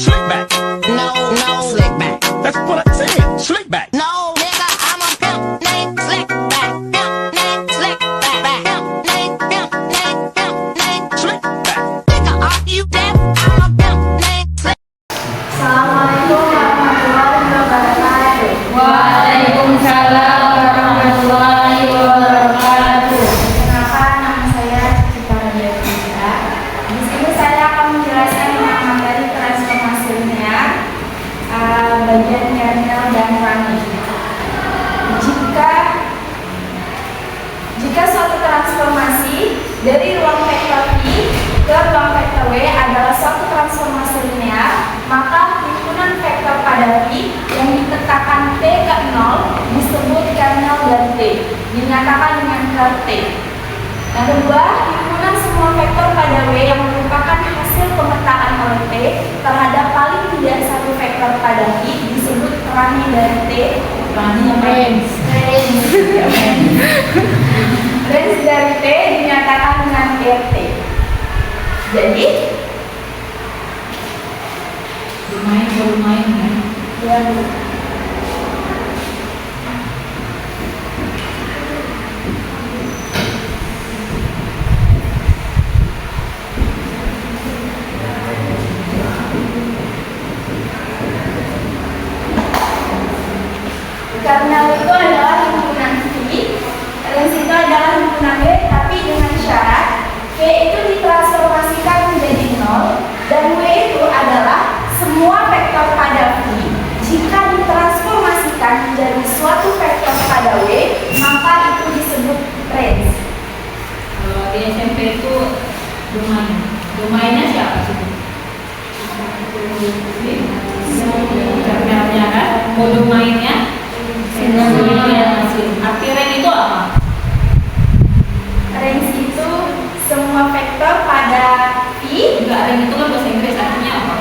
Slick back. No, slick back. That's what I said. Slick back. No, nigga, I'm a pimp named Slick back. Pimp named Slick back. Pimp named Slick back. Nigga, are you deaf? I'm a pimp named Slick. Assalamualaikum warahmatullahi wabarakatuh. Waalaikumsalam warahmatullahi wabarakatuh. Perkenalkan, nama saya Cita Radia. Di sini saya akan menjelaskan tentang materi transformasi linear, bagian kernel dan running. Jika suatu transformasi dari ruang vektor I ke ruang vektor W adalah suatu transformasi linear, maka himpunan vektor pada I yang ditetapkan T ke 0 disebut kernel dari T, dinyatakan dengan ker T. Yang kedua, himpunan semua vektor pada W yang merupakan hasil pemetaan oleh T terhadap paling tidak satu vektor pada I disebut range dari T. Range dari T dinyatakan dengan RT. Jadi Bermain ya. kernel itu adalah himpunan V, range itu adalah himpunan W, tapi dengan syarat V itu ditransformasikan menjadi 0 dan W itu adalah semua vektor pada V. Jika ditransformasikan menjadi suatu vektor pada W, maka itu disebut range. Kalau di SMP itu domainnya siapa sih? Kernelnya kan? Mau domainnya? Arti range itu apa? Range itu semua vektor pada V. Enggak, range itu kan bahasa Inggris, artinya apa?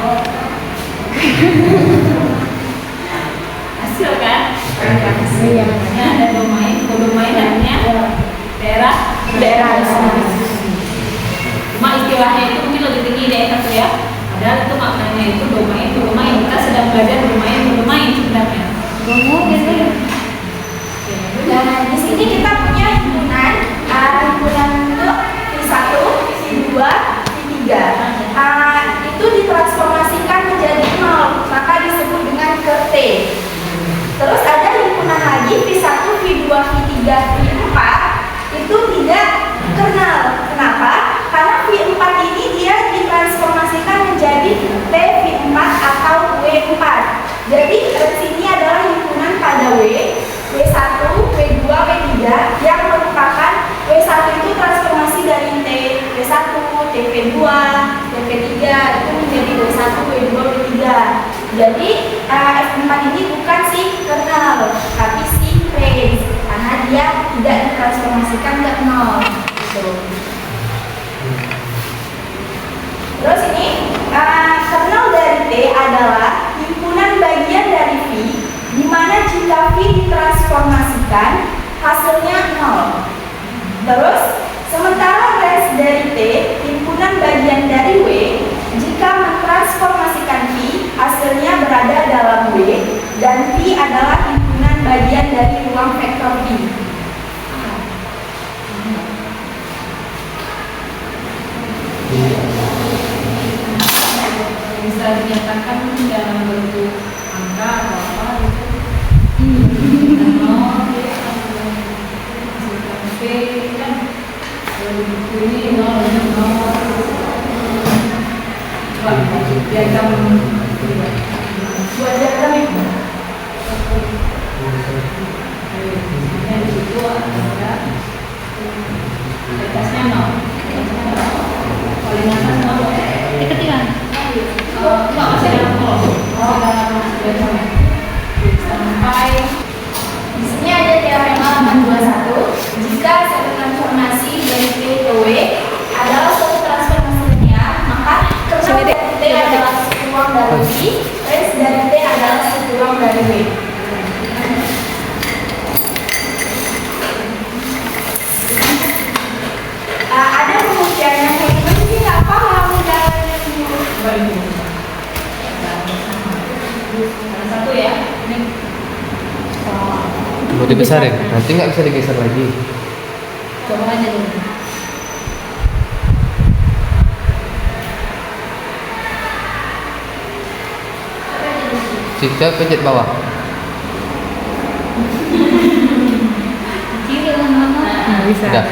Hasil kan? Ya, ada domain. Domain artinya daerah. Cuma istilahnya itu mungkin lebih tinggi dari satu ya. Padahal itu maknanya itu domain. Kita sedang belajar domain sebenarnya. Nah, di sini kita punya himpunan itu V1, V2, V3. Itu ditransformasikan menjadi 0, maka disebut dengan ker T. Terus ada himpunan lagi V1, V2, V3, V4 itu tidak kernel. Kenapa? Karena V4 ini dia ditransformasikan menjadi T V4 atau W4. Jadi sini adalah himpunan pada W1, W2, W3 yang merupakan W1 itu transformasi dari T W1, TP2, TP3 itu menjadi W1, W2, W3. Jadi F4 ini bukan si kernel, tapi si range karena dia tidak ditransformasikan ke 0. Terus ini kernel dari T adalah himpunan bagian dari V, di mana jika V ditransformasikan hasilnya 0. Terus sementara range dari T, himpunan bagian dari W, jika mentransformasikan V hasilnya berada dalam W, dan V adalah himpunan bagian dari ruang vektor V. Bisa dinyatakan dalam bentuk angka atau apa gitu. Kan ini diagram Buat diagram itu. di situ ada batasnya 0. Paling atas 0. Ketinggalan. Enggak, masih ada 0. Sampai Di sini ada teorema 821. Jika satu transformasi dari T ke W adalah suatu transformasi linear, maka kernel dari T adalah suatu ruang dari V, range dari T adalah suatu ruang dari W. Ada pembuktiannya kayak gimana sih? Nggak paham jalannya dulu. Mau dibesarin? Nanti nggak bisa digeser lagi. Coba aja dulu. Situ pencet bawah. Kiri lah mama. Bisa. Udah.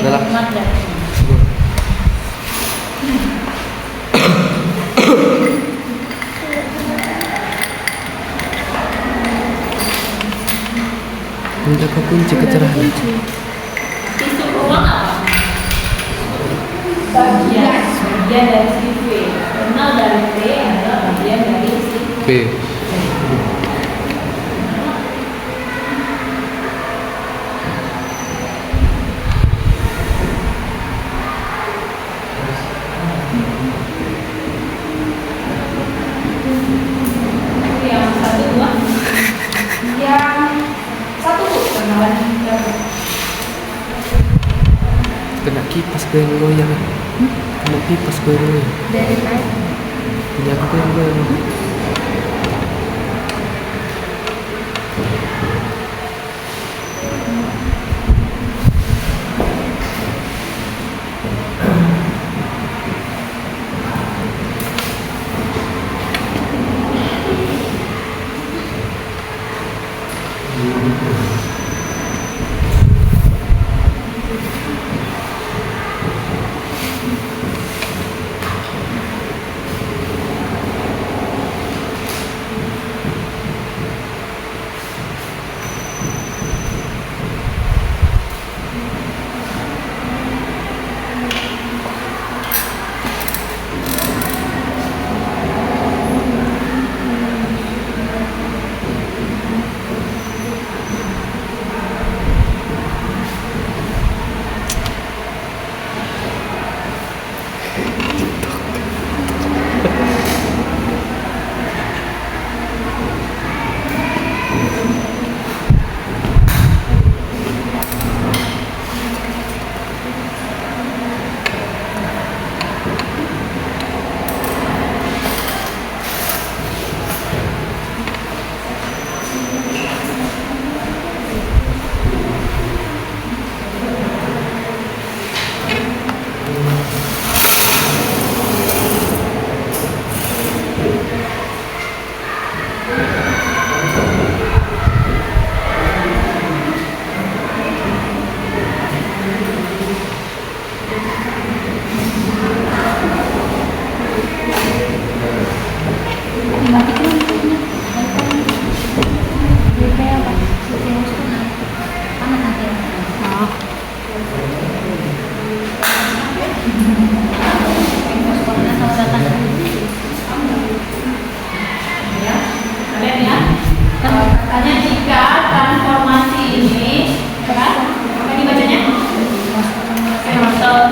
Udah lah. Nikmat dah. Menjaga kunci kecerahan. Tisu ruang apa? Bagian dari si V. Kenal dari V adalah bagian dari si B. yang satu dua. Yang satu Bu. Kenalan Kena kipas gue yang goyang. Kena kipas gue yang goyang. Dari tadi. Punya aku yang goyang. Katanya jika transformasi ini, apa dibacanya?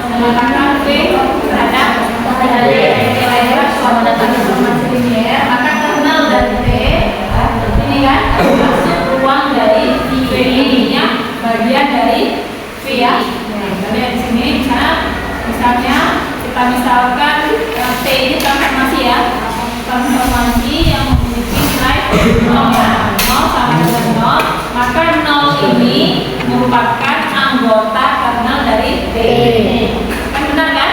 Menggunakan V terhadap nilai selama datang informasi linier, maka kernel dari V ini kan masuk ruang dari V ini ya, bagian dari V ya. Kita lihat di sini, misalnya kita misalkan T ini transformasi ya, transformasi yang memiliki nilai 0 ya, 0 sama dengan 0, maka 0 ini merupakan anggota kernel dari V. Kan benar kan?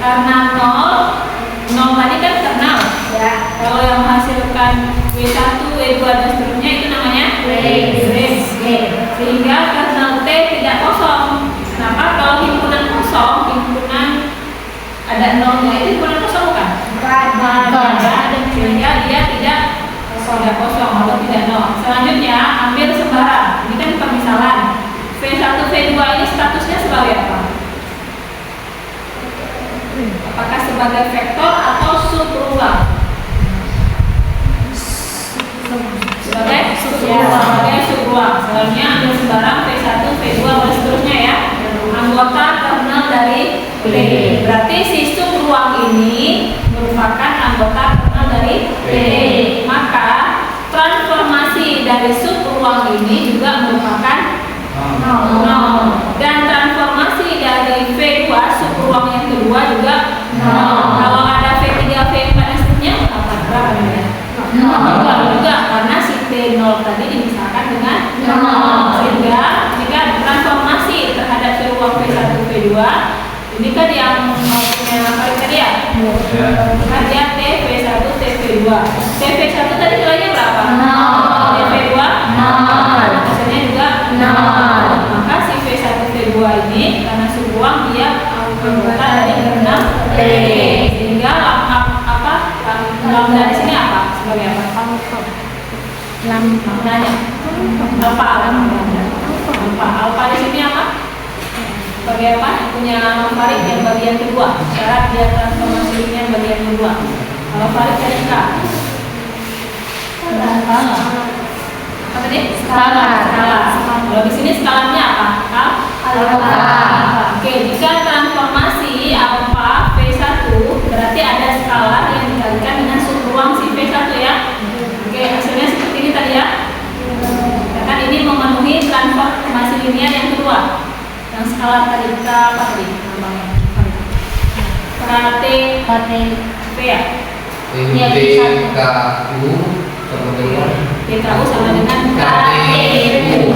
Karena 0 tadi kan kernel ya. Kalau yang menghasilkan W1, W2 dan seterusnya itu namanya range. Sehingga kernel T tidak kosong. Kenapa? Kalau himpunan kosong, himpunan ada 0-nya itu himpunan kosong bukan? Bukan. Dan sehingga dia tidak kosong atau tidak 0. Selanjutnya ambil sembarang. Ini kan permisalan. V1, V2 ini statusnya sebagai apa? Apakah sebagai vektor atau subruang? Sebagai subruang. Selanjutnya ambil sembarang V1, V2 dan seterusnya ya. Anggota kernel dari P. Berarti si subruang ini merupakan anggota kernel dari P. Maka transformasi dari subruang ini juga merupakan 0. Dan transformasi dari V2 subruang yang kedua juga 0. Kalau ada V3, V4 dan seterusnya berapa namanya? 0 juga. Maka dia TV1, TV2. TV1 tadi nilainya berapa? 0. TV2 hasilnya juga 0. Maka si V1 V2 ini karena subuang dia anggota dari keenam P. Sehingga lambda di sini apa? Sebagai apa? Lambdanya alfa di sini apa? Sebagai apa? Punya varik yang bagian kedua. Syarat dia transformasi yang bagian kedua. Kalau varik dari K. Apa tadi? Skalar. Kalau di sini skalarnya apa? Alfa. Oke, jika transformasi alfa V1 berarti ada skalar yang dikalikan dengan subruang si V1 ya. Oke, hasilnya seperti ini tadi ya. Kan ini memenuhi transformasi linear yang kedua. Yang skalar tadi kita apa tadi namanya? P ya. TKU sama dengan KTU.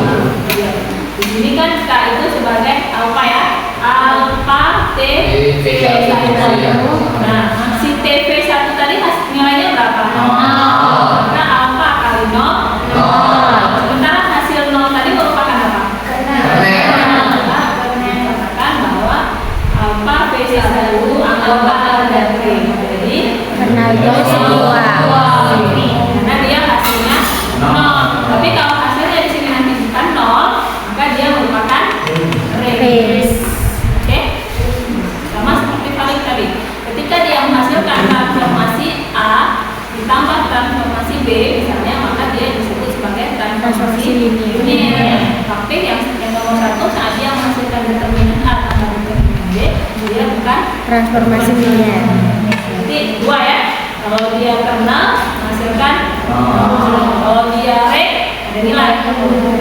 Di sini kan K itu sebagai alfa ya. Alfa T V1. Nah, si TV1 tadi nilainya berapa? 0. Maka alfa kali 0. Sementara hasil 0 tadi merupakan apa? Katakan bahwa alfa V1 alfa dan T. Jadi karena dia hasilnya 0. Tapi kalau hasilnya di sini nanti bukan 0, maka dia merupakan range. Oke? Sama seperti varik tadi. Ketika dia menghasilkan transformasi A ditambah transformasi B misalnya, maka dia disebut sebagai transformasi linear. Tapi yang nomor 1 saat dia menghasilkan determinan A tambah determinan B, dia bukan Transformasi linear. Jadi 2 ya. Kalau dia kernel menghasilkan kalau dia rank ada nilai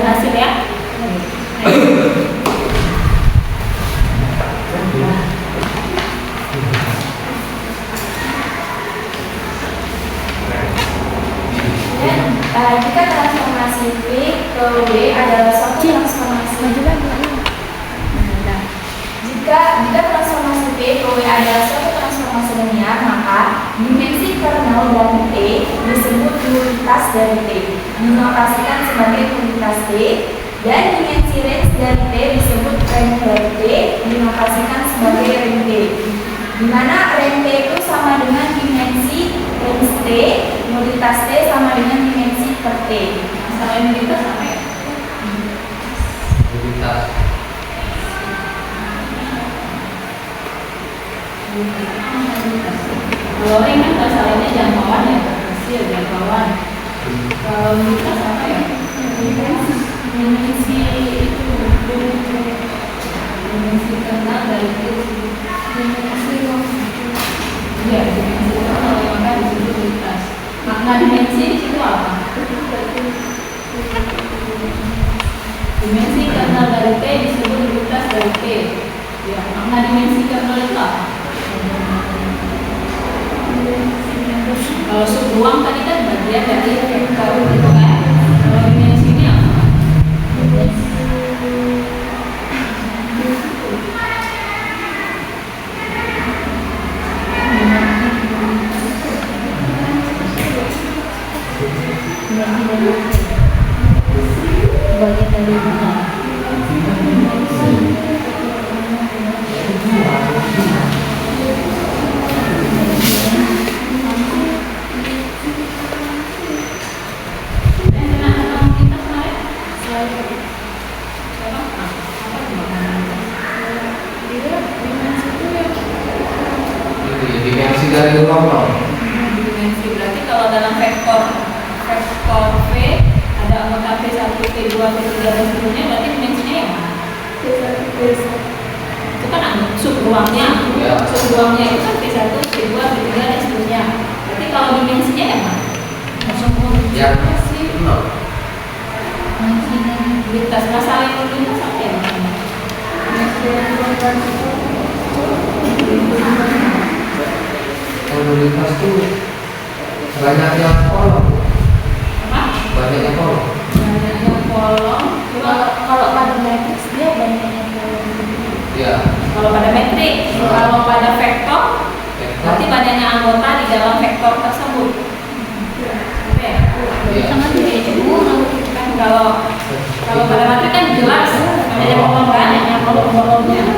hasil ya. Jika transformasi V ke W adalah suatu transformasi Jika transformasi V ke W adalah suatu transformasi linear, maka dimensi kernel dari T disebut nulitas dari T, dinotasikan sebagai nulitas T, dan dimensi range dari T disebut range dari T, dinotasikan sebagai range T, di mana range T itu sama dengan dimensi range T, nulitas T sama dengan dimensi per T. Masalah nulitas apa ya? Kalau ring kan masalahnya jangkauan ya, hasil jangkauan. Kalau nulitas apa ya? Dimensi itu dimensi kernel dari dimensi ya dimensi kernel maka disebut nulitas. Makna dimensi di situ apa? Dimensi kernel dari T disebut nulitas dari T. Ya, makna dimensi kernel itu apa? Kalau subruang tadi kan bagian dari vektor itu kan. Kalau dimensi ini apa? Bagian dari Dimensi dari nomor. Dimensi berarti kalau dalam vektor V ada anggota V1, V2, V3 dan seterusnya, berarti dimensinya yang mana? Itu kan subruangnya. Ya. Subruangnya itu kan V1, V2, V3 dan seterusnya. Berarti kalau dimensinya yang mana? Yang nol. Lintas masalah yang lintas apa ya? Nulitas itu banyaknya kolom. Apa? Banyaknya kolom. Banyaknya kolom. Kalau pada matriks dia banyaknya kolom. Ya. Kalau pada metrik, kalau pada vektor Vektor berarti banyaknya anggota di dalam vektor tersebut. Oke. Kalau pada matrik kan jelas ada kolom kan, ada kolom-kolomnya.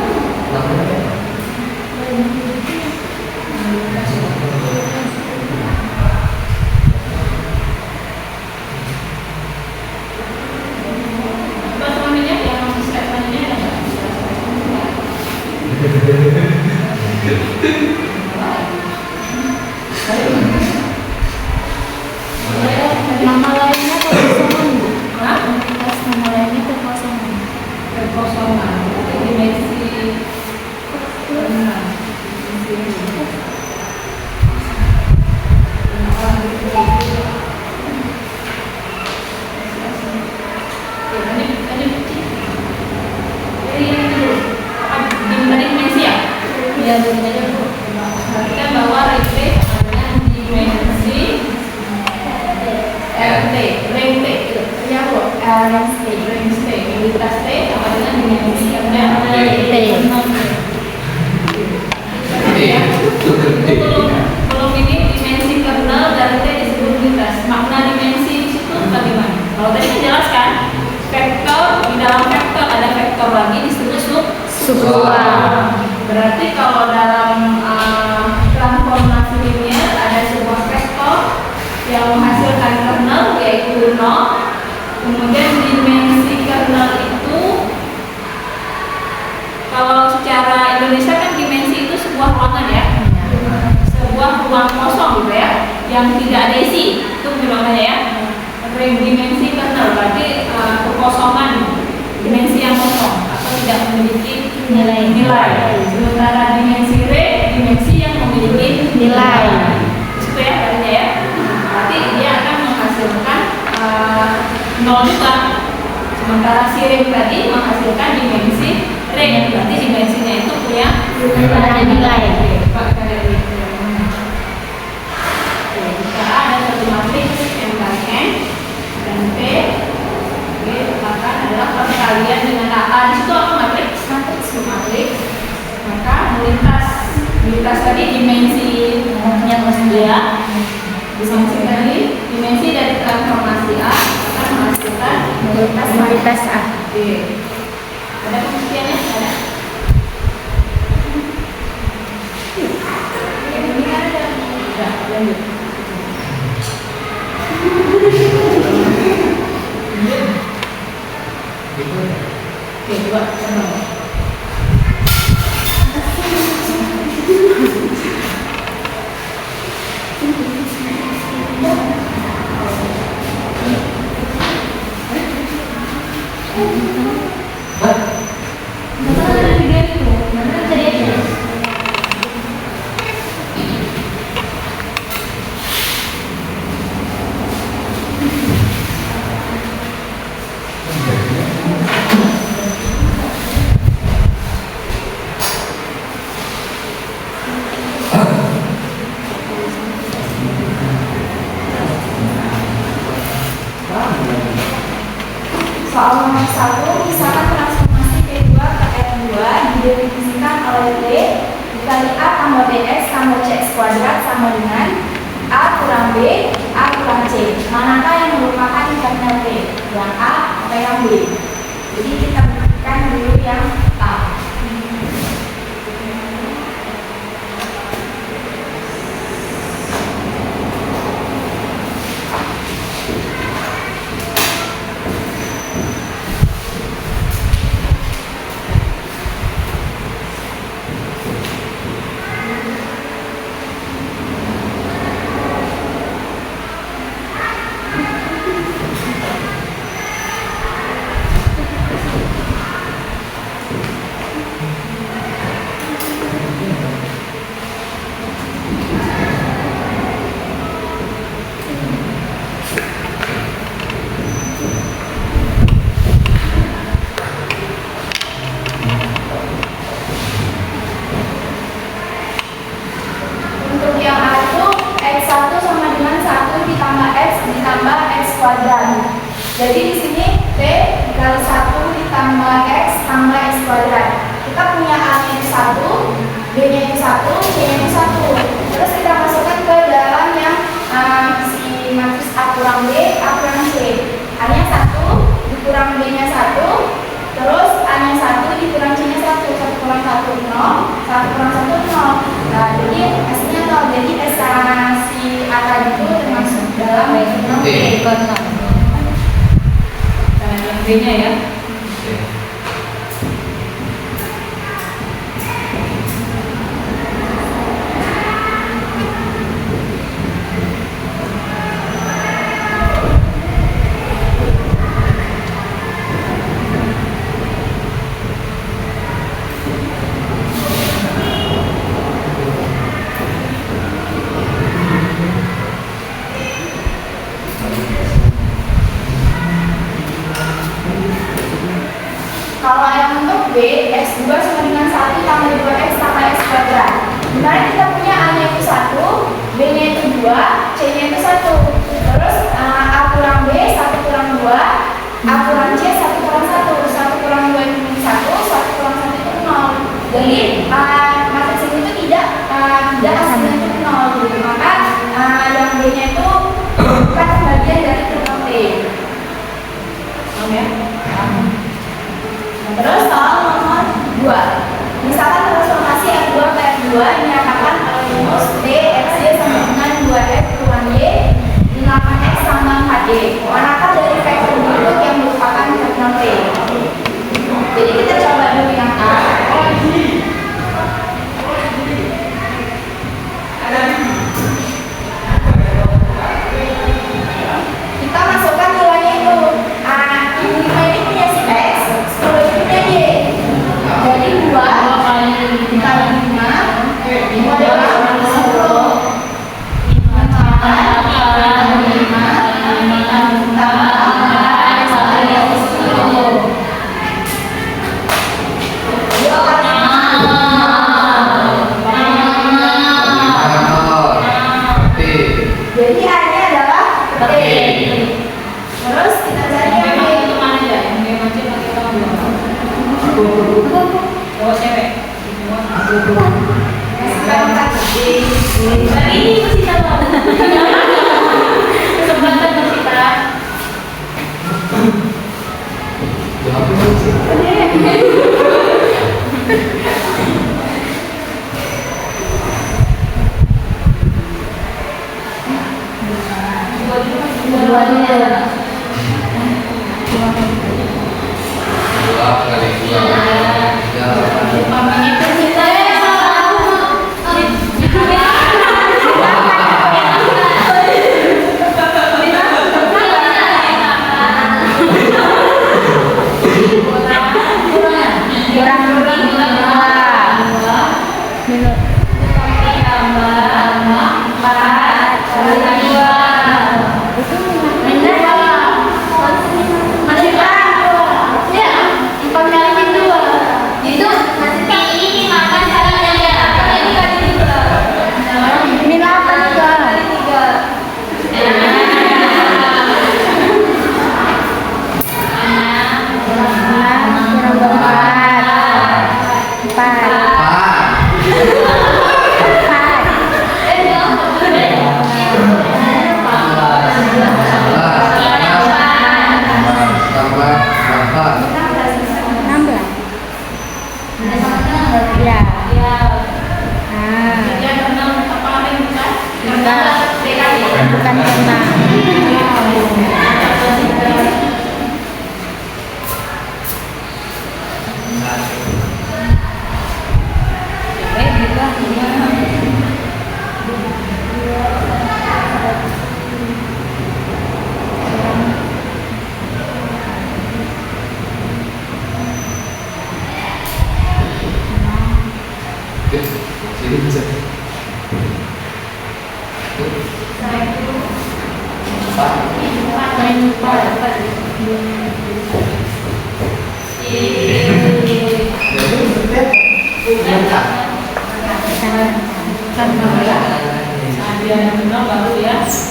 Coba semuanya yang statement ini ada nggak? Nama lainnya kekosongan, Bu. Hah? Nama lainnya kekosongan. Kekosongan, dimensi benar. Dimensi ya? Iya, perhatikan bahwa RT dengan dimensi RT, ring T, ya Bu, ring T, unitas T sama dengan dimensi RT. Belum ini dimensi kernel dari T disebut unitas. Makna dimensi di situ bagaimana? Kalau tadi kan jelas kan, vektor di dalam vektor ada vektor lagi disebut subluar. Berarti kalau dalam transformasi linear ada sebuah vektor yang menghasilkan kernel yaitu 0. Kemudian dimensi kernel itu kalau secara Indonesia kan dimensi itu sebuah ruangan ya, sebuah ruang kosong gitu ya, yang tidak ada isi, itu namanya ya. Dimensi kernel berarti kekosongan, dimensi yang kosong atau tidak memiliki nilai. Sementara dimensi ring, dimensi yang memiliki nilai. Itu ya artinya ya. Berarti dia akan menghasilkan 0 juga. Sementara si ring tadi menghasilkan dimensi ring, berarti dimensinya itu punya nilai. Jika ada satu matriks M kali N dan P, akan adalah perkalian dengan A. Di situ apa matriks? Matriks. Maka lintas tadi dimensi yang dia dimensi dari transformasi A akan menghasilkan kualitas A. Oke. Ada pembuktiannya? Ada. Ini ada. Ya, lanjut. Oke, coba contoh. Soal nomor 1, misalkan transformasi P2 ke F2 didefinisikan oleh T dikali A tambah BX tambah CX kuadrat sama dengan A kurang B, A kurang C. Manakah yang merupakan kernel T? Yang A atau yang B? Jadi kita buktikan dulu yang A. Jadi di sini T dikali 1 ditambah X tambah X kuadrat. Kita punya A-nya itu 1, B-nya itu 1, C-nya itu 1. tadi itu termasuk dalam non T. Yang B-nya ya. Kalau yang untuk B, X2 sama dengan 1 tambah 2X tambah X kuadrat. Dimana kita punya A-nya itu 1, B-nya itu 2, C-nya itu 1. Terus A kurang B, 1 kurang 2, A kurang C, 1 kurang 1. 1 kurang 2 itu 1, 1 kurang 1 itu 0. Jadi matriks ini itu tidak hasilnya itu 0 gitu. Maka yang B-nya itu bukan bagian dari non T. Ya. Terus soal nomor 2. Misalkan transformasi F2 ke F2 dinyatakan kalau rumus dxy sama dengan 2f kurang y 8x sama 4y. Manakah dari vektor berikut yang merupakan vektor T? Jadi kita coba dulu yang A. Kita masukkan nilainya itu. Ini punya si X, 10 ini punya Y. Jadi 2 kali 5 itu adalah 10. 5 kali 5 tambah 10. 2 kali 5. Jadi A-nya adalah T. Terus kita cari yang B. Cowok cewek. Ini kita mau. Kesempatan kita. Bukan kena. Jadi bisa.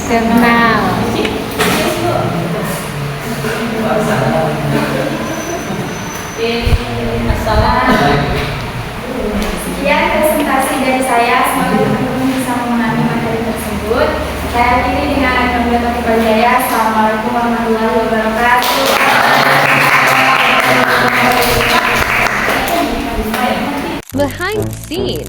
Kenal. Sekian presentasi dari saya. Semoga teman-teman bisa memahami materi tersebut. Saya akhiri dengan Wabillahi taufiq. Assalamualaikum warahmatullahi wabarakatuh. Behind the scene.